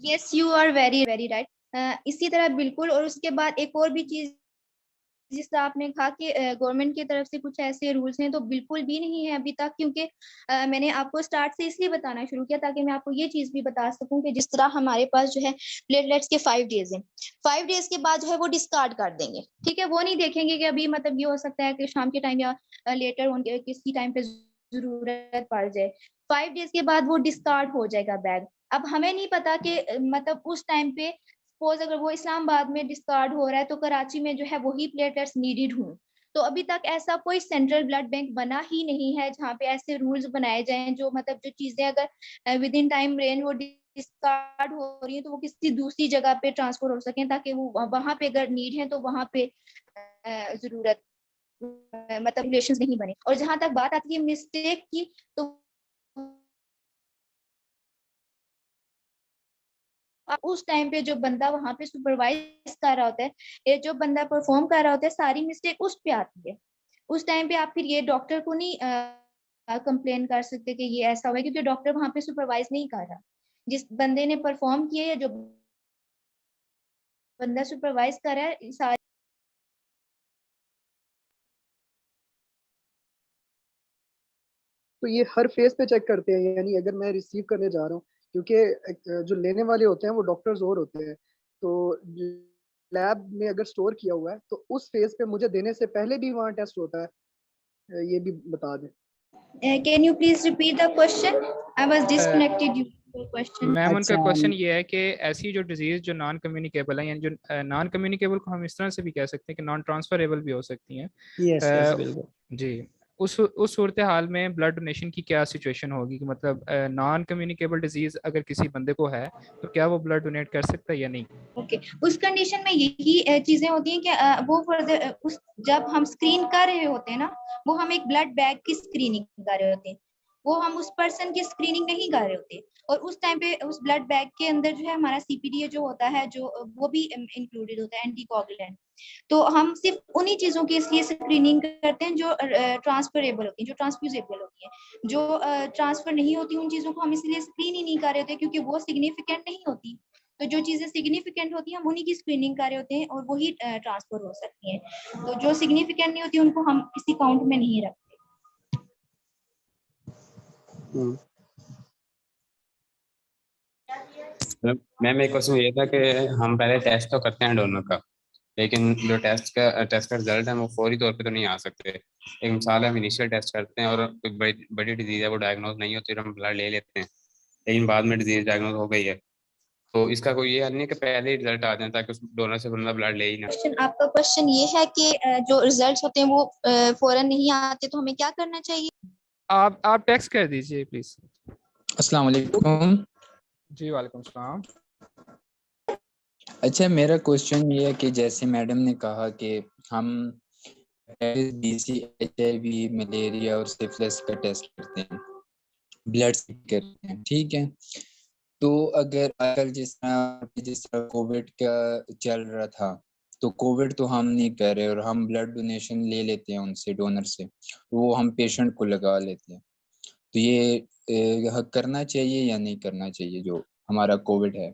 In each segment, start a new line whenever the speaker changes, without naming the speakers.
Yes, you are very very right. इसी तरह बिल्कुल। और उसके बाद एक और भी चीज, जिस तरह आपने कहा कि गवर्नमेंट की तरफ से कुछ ऐसे रूल्स हैं, तो बिल्कुल भी नहीं है अभी तक, क्योंकि मैंने आपको स्टार्ट से इसलिए बताना शुरू किया ताकि मैं आपको ये चीज भी बता सकूं कि जिस तरह हमारे पास जो है प्लेटलेट्स के 5 डेज हैं, 5 डेज के बाद जो है वो डिस्कार्ड कर देंगे। ठीक है, वो नहीं देखेंगे कि अभी मतलब ये हो सकता है कि शाम के टाइम या लेटर उनके किसी टाइम पे जरूरत पड़ जाए। 5 डेज के बाद वो डिस्कार्ड हो जाएगा बैग। अब हमें नहीं पता कि मतलब उस टाइम पे सपोज अगर वो इस्लामाबाद में डिस्कार्ड हो रहा है तो कराची में जो है वही प्लेटलेट्स नीडेड हूँ। तो अभी तक ऐसा कोई सेंट्रल ब्लड बैंक बना ही नहीं है जहाँ पे ऐसे रूल्स बनाए जाएं जो मतलब जो चीजें अगर विद इन टाइम रेंज वो डिस्कार्ड हो रही है तो वो किसी दूसरी जगह पे ट्रांसफर हो सके, ताकि वो वहां पे अगर नीड है तो वहां पे जरूरत मतलब रिलेशन नहीं बने। और जहां तक बात आती है मिस्टेक की, तो उस टाइम पे जो बंदा वहां पे सुपरवाइज कर रहा होता है, ये जो बंदा परफॉर्म कर रहा होता है, सारी मिस्टेक उस पे आती है। उस टाइम पे आप फिर ये डॉक्टर को नहीं कंप्लेन कर सकते कि ये ऐसा हुआ है, क्योंकि डॉक्टर वहां पे सुपरवाइज नहीं कर रहा। जिस बंदे ने परफॉर्म किया या जो बंदा सुपरवाइज कर रहा है सारी।
तो ये हर फेज पे चेक करते हैं, यानी अगर मैं रिसीव करने जा रहा हूँ, क्योंकि जो लेने वाले होते हैं वो डॉक्टर्स और होते हैं, तो लैब में अगर स्टोर किया हुआ है तो उस फेज पे मुझे देने से पहले भी वहाँ टेस्ट होता है, ये भी बता दें।
Can you please repeat the question? I was disconnected you question.
Ma'am उनका
अच्छा,
क्वेश्चन ये है कि ऐसी जो डिजीज जो नॉन कम्युनिकेबल है, यानी जो नॉन कम्युनिकेबल को हम इस तरह से भी कह सकते हैं कि नॉन ट्रांसफरेबल भी हो सकती हैं।
यस यस
अ,
बिल्कुल।
जी, उस सूरत हाल में ब्लड डोनेशन की क्या सिचुएशन होगी कि मतलब नॉन कम्युनिकेबल डिजीज अगर किसी बंदे को है तो क्या वो ब्लड डोनेट कर सकता है या नहीं?
ओके, उस कंडीशन में यही चीजें होती हैं कि वो उस जब हम स्क्रीन कर रहे होते हैं ना, वो हम एक ब्लड बैग की स्क्रीनिंग कर रहे होते हैं, वो हम उस पर्सन की स्क्रीनिंग नहीं कर रहे होते। और उस टाइम पे उस ब्लड बैग के अंदर जो है हमारा सीपीडीए जो होता है, जो वो भी इंक्लूडेड होता है, एंटीकोगुलेंट। तो हम सिर्फ उन्हीं चीजों की इसलिए स्क्रीनिंग करते हैं जो ट्रांसफरेबल होती है, जो ट्रांसफ्यूजेबल होती है। जो ट्रांसफर नहीं होती उन चीजों को हम इसलिए स्क्रीन ही नहीं कर रहे होते क्योंकि वो सिग्निफिकेंट नहीं होती। तो जो चीजें सिग्निफिकेंट होती हैं हम उन्हीं की स्क्रीनिंग कर रहे होते हैं और वही ट्रांसफर हो सकती हैं। तो जो सिग्निफिकेंट नहीं होती उनको हम किसी काउंट में नहीं रखते।
मैम एक क्वेश्चन ये था कि हम पहले टेस्ट तो करते हैं डोनर का, लेकिन जो टेस्ट का रिजल्ट है वो फौरी तौर पे तो नहीं आ सकते। एक मिसाल है, हम इनिशियल टेस्ट करते हैं और कोई बड़ी डिजीज है वो डायग्नोज नहीं होती, हम ब्लड ले लेते हैं, लेकिन बाद में डिजीज डायग्नोज हो गई है, तो इसका कोई ये हल नहीं है कि पहले ही रिजल्ट आ जाए ताकि उस डोनर से बंदा ब्लड ले ही ना?
आपका क्वेश्चन ये है कि जो रिजल्ट्स होते हैं वो फौरन नहीं आते तो हमें क्या करना चाहिए?
आप टेक्स्ट कर दीजिए प्लीज।
अस्सलाम वालेकुम।
जी वालेकुम सलाम।
अच्छा, मेरा क्वेश्चन ये है कि जैसे मैडम ने कहा कि हम बीसी, HIV, मलेरिया और सिफिलिस का टेस्ट करते हैं, ब्लड से करते हैं, ठीक है। तो अगर आजकल जिस तरह कोविड का चल रहा था, तो कोविड तो हम नहीं कर रहे और हम ब्लड डोनेशन ले लेते हैं उनसे, डोनर से, वो हम पेशेंट को लगा लेते हैं। तो ये करना चाहिए या नहीं करना चाहिए जो हमारा कोविड है,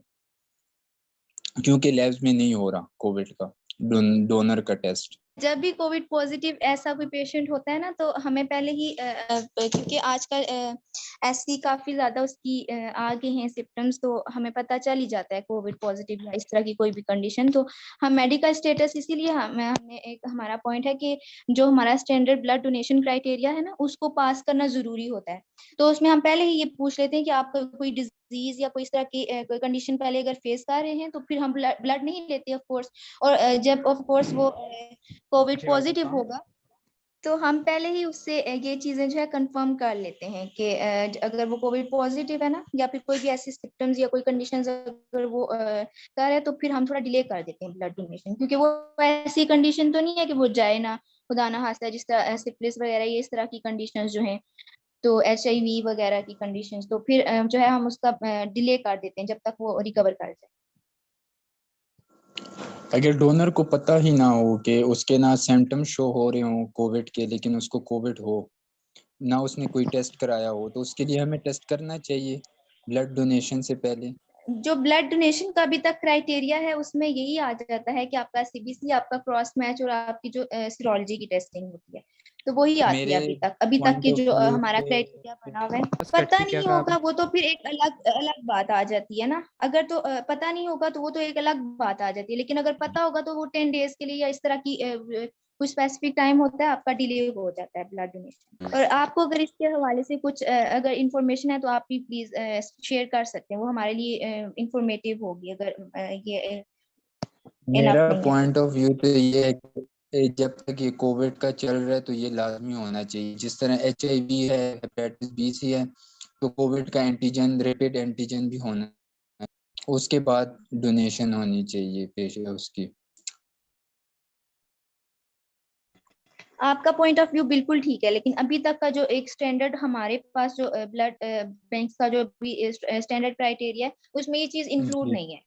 क्योंकि लैब्स में नहीं हो रहा कोविड का डोनर का टेस्ट।
जब भी कोविड पॉजिटिव ऐसा कोई पेशेंट होता है ना, तो हमें पहले ही क्योंकि आजकल ऐसी काफी ज्यादा उसकी आ गए हैं सिम्टम्स, तो हमें पता चल ही जाता है कोविड पॉजिटिव या इस तरह की कोई भी कंडीशन। तो हम मेडिकल स्टेटस, इसीलिए हमने एक हमारा पॉइंट है कि जो हमारा स्टैंडर्ड ब्लड डोनेशन क्राइटेरिया है ना, उसको पास करना जरूरी होता है। तो उसमें हम पहले ही ये पूछ लेते हैं कि आपका कोई डिजीज या कोई इस तरह की कोई कंडीशन पहले अगर फेस कर रहे हैं, तो फिर हम ब्लड नहीं लेते ऑफ कोर्स। और जब ऑफ कोर्स वो कोविड
जी वालेकुम
पॉजिटिव
सलाम।
होगा, तो हम पहले ही उससे ये चीजें जो है कंफर्म कर लेते हैं कि अगर वो कोविड पॉजिटिव है ना, या फिर कोई भी ऐसी सिम्टम्स या कोई कंडीशंस अगर वो कर है, तो फिर हम थोड़ा डिले कर देते हैं ब्लड डोनेशन, क्योंकि वो ऐसी कंडीशन तो नहीं है कि वो जाए ना, खुदा ना खास्ता, जिस तरह सिफिलिस वगैरह ये इस तरह की कंडीशंस जो हैं, तो HIV वगैरह की कंडीशंस, तो फिर जो है हम उसका डिले कर देते हैं जब तक वो रिकवर कर जाए।
अगर डोनर को पता ही ना हो कि उसके ना सिम्टम शो हो रहे हो कोविड के, लेकिन उसको कोविड हो ना, उसने कोई टेस्ट कराया हो, तो उसके लिए हमें टेस्ट करना चाहिए ब्लड डोनेशन से पहले।
जो ब्लड डोनेशन का अभी तक क्राइटेरिया है उसमें यही आ जाता है कि आपका सीबीसी, आपका क्रॉस मैच और आपकी जो सीरोलॉजी की टेस्टिंग होती है, तो वही आती है
मेरे
अभी तक
पॉइंट
की
ऑफ
जो
व्यू
हमारा
से
क्राइटेरिया बना हुआ है।
बस कट
पता
के क्या
नहीं
कहा
होगा
आपने?
वो तो फिर एक अलग अलग बात आ जाती है ना। अगर तो पता नहीं होगा तो वो तो एक अलग बात आ जाती है, लेकिन अगर पता होगा तो वो 10 डेज के लिए या इस तरह की कुछ स्पेसिफिक टाइम होता है, आपका डिले हो जाता है ब्लड डोनेशन। और आपको अगर इसके हवाले से कुछ अगर इंफॉर्मेशन है तो आप भी प्लीज शेयर कर सकते हैं, वो हमारे लिए इंफॉर्मेटिव होगी अगर ये इनफ
मेरा
नहीं है तो।
पॉइंट ऑफ व्यू तो ये है कि जब तक ये कोविड का चल रहा है तो ये लाजमी होना चाहिए। जिस तरह HIV है, हेपेटाइटिस बी सी है, तो कोविड का एंटीजन, रैपिड एंटीजन भी होना है। उसके बाद डोनेशन होनी चाहिए पेशेंट उसकी।
आपका पॉइंट ऑफ व्यू बिल्कुल ठीक है, लेकिन अभी तक का जो एक स्टैंडर्ड हमारे पास जो ब्लड बैंक का जो भी स्टैंडर्ड क्राइटेरिया है उसमें ये चीज इंक्लूड
जी
नहीं है।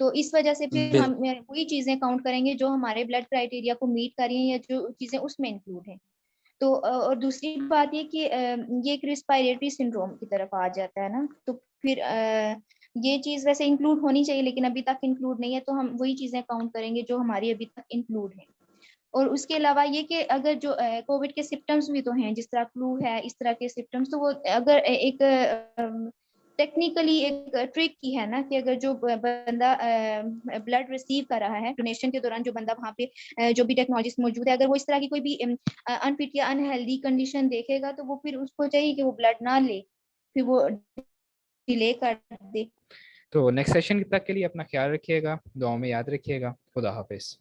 तो इस वजह से फिर हम
बिल
वही चीजें काउंट करेंगे जो हमारे ब्लड क्राइटेरिया को मीट कर रही हैं या जो चीजें उसमें इंक्लूड हैं। तो और दूसरी बात ये कि ये एक रिस्पायरेटरी सिंड्रोम की तरफ आ जाता है ना, तो फिर ये चीज वैसे इंक्लूड होनी चाहिए लेकिन अभी तक इंक्लूड नहीं है, तो हम वही चीजें काउंट करेंगे जो हमारी अभी तक इंक्लूड है। और उसके अलावा ये कि अगर जो कोविड के सिम्टम्स भी तो हैं, जिस तरह फ्लू है इस तरह के सिम्टम्स, तो वो अगर एक टेक्निकली एक ट्रिक की है ना कि अगर जो बंदा ब्लड रिसीव कर रहा है डोनेशन के दौरान, जो बंदा वहाँ पे जो भी टेक्नोलॉजिस्ट मौजूद है, अगर वो इस तरह की कोई भी अनफिट या अनहेल्दी कंडीशन देखेगा तो वो फिर उसको चाहिए कि वो ब्लड ना ले, फिर वो डिले कर दे।
तो नेक्स्ट सेशन तक के लिए अपना ख्याल रखिएगा, दुआ में याद रखिएगा। खुदा हाफिज।